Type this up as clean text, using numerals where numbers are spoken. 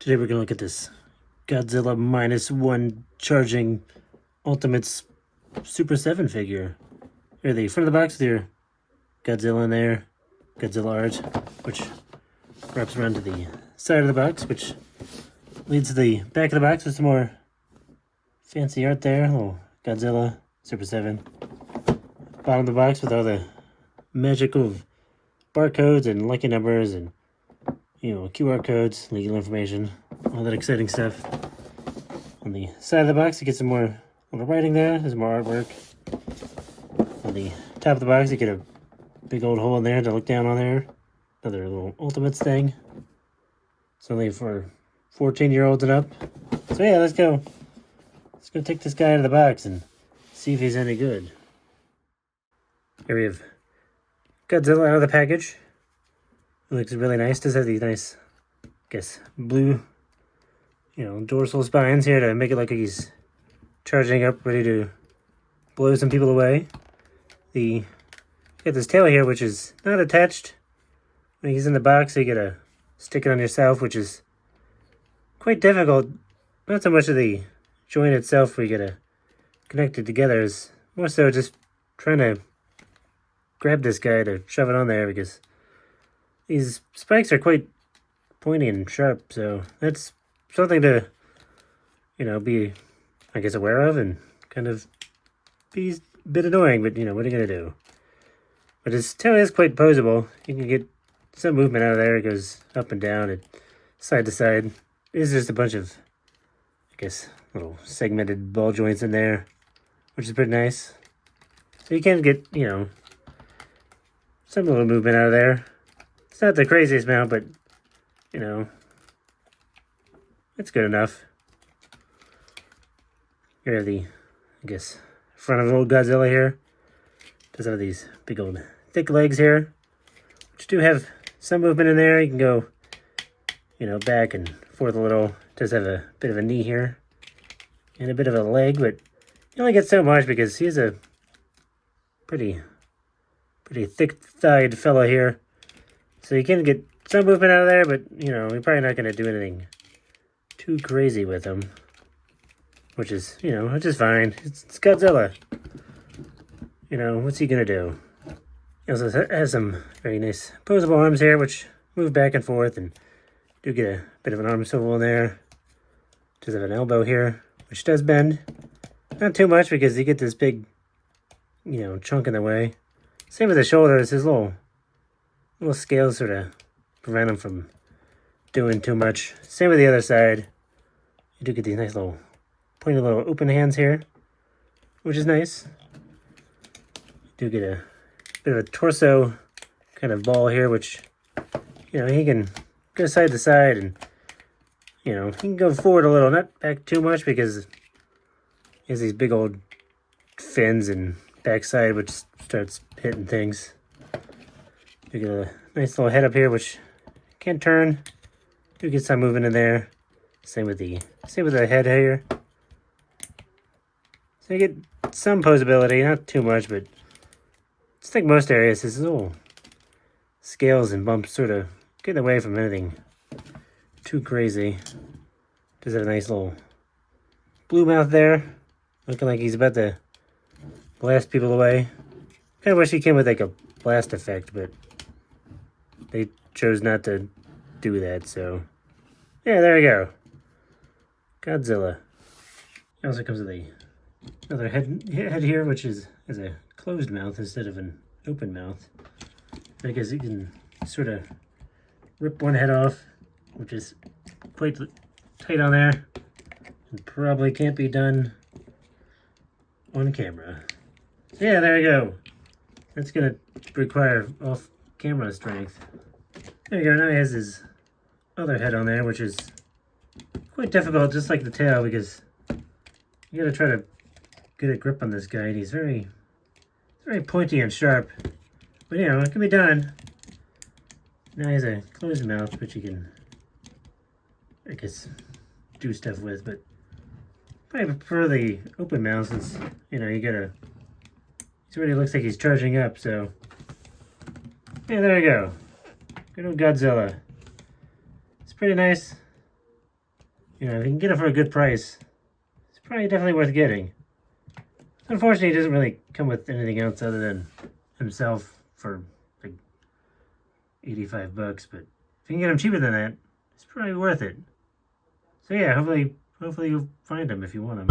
Today we're going to look at this Godzilla -1 charging Ultimates Super 7 figure. Here, the front of the box with your Godzilla in there, Godzilla art, which wraps around to the side of the box, which leads to the back of the box with some more fancy art there. Little Godzilla Super 7. Bottom of the box with all the magical barcodes and lucky numbers and QR codes, legal information, all that exciting stuff. On the side of the box, you get some more little writing there. There's more artwork. On the top of the box, you get a big old hole in there to look down on there. Another little Ultimates thing. It's only for 14-year-olds and up. So yeah, let's go. Let's go take this guy out of the box and see if he's any good. Here we have Godzilla out of the package. It looks really nice. Does have these nice, I guess, blue, dorsal spines here to make it look like he's charging up, ready to blow some people away. You get this tail here, which is not attached. When he's in the box, so you gotta stick it on yourself, which is quite difficult. Not so much of the joint itself where you gotta connect it together, is more so just trying to grab this guy to shove it on there, because these spikes are quite pointy and sharp, so that's something to, be, I guess, aware of and kind of be a bit annoying, but, what are you going to do? But his tail is quite posable. You can get some movement out of there. It goes up and down and side to side. It's just a bunch of, I guess, little segmented ball joints in there, which is pretty nice. So you can get, some little movement out of there. It's not the craziest amount, but, it's good enough. Here are the, I guess, front of the old Godzilla here. Does have these big old thick legs here, which do have some movement in there. You can go, back and forth a little. Does have a bit of a knee here and a bit of a leg, but you only get so much because he's a pretty thick-thighed fella here. So you can get some movement out of there, but, you're probably not going to do anything too crazy with him. Which is fine. It's Godzilla. What's he going to do? He also has some very nice posable arms here, which move back and forth, and do get a bit of an arm swivel in there. Does have an elbow here, which does bend. Not too much, because you get this big, chunk in the way. Same with the shoulders. His little scales sort of prevent him from doing too much. Same with the other side. You do get these nice little pointy little open hands here, which is nice. You do get a bit of a torso kind of ball here, which, he can go side to side and, he can go forward a little, not back too much, because he has these big old fins and backside, which starts hitting things. You get a nice little head up here, which can turn. You get some movement in there. Same with the head here. So you get some posability, not too much, but I think most areas his little scales and bumps sort of get away from anything too crazy. Does have a nice little blue mouth there, looking like he's about to blast people away. Kind of wish he came with like a blast effect, but they chose not to do that, so yeah, there we go. Godzilla. It also comes with another head here, which is a closed mouth instead of an open mouth. I guess you can sort of rip one head off, which is quite tight on there, and probably can't be done on camera. So yeah, there you go. That's gonna require off-camera strength. There you go. Now he has his other head on there, which is quite difficult, just like the tail, because you gotta try to get a grip on this guy, and he's very pointy and sharp. But it can be done. Now he has a closed mouth, which you can, I guess, do stuff with, but probably prefer the open mouth, since he already looks like he's charging up, so yeah, there you go. Good old Godzilla. It's pretty nice. You know, if you can get it for a good price, it's probably definitely worth getting. Unfortunately, he doesn't really come with anything else other than himself for like 85 bucks, but if you can get him cheaper than that, it's probably worth it. So yeah, hopefully you'll find him if you want him.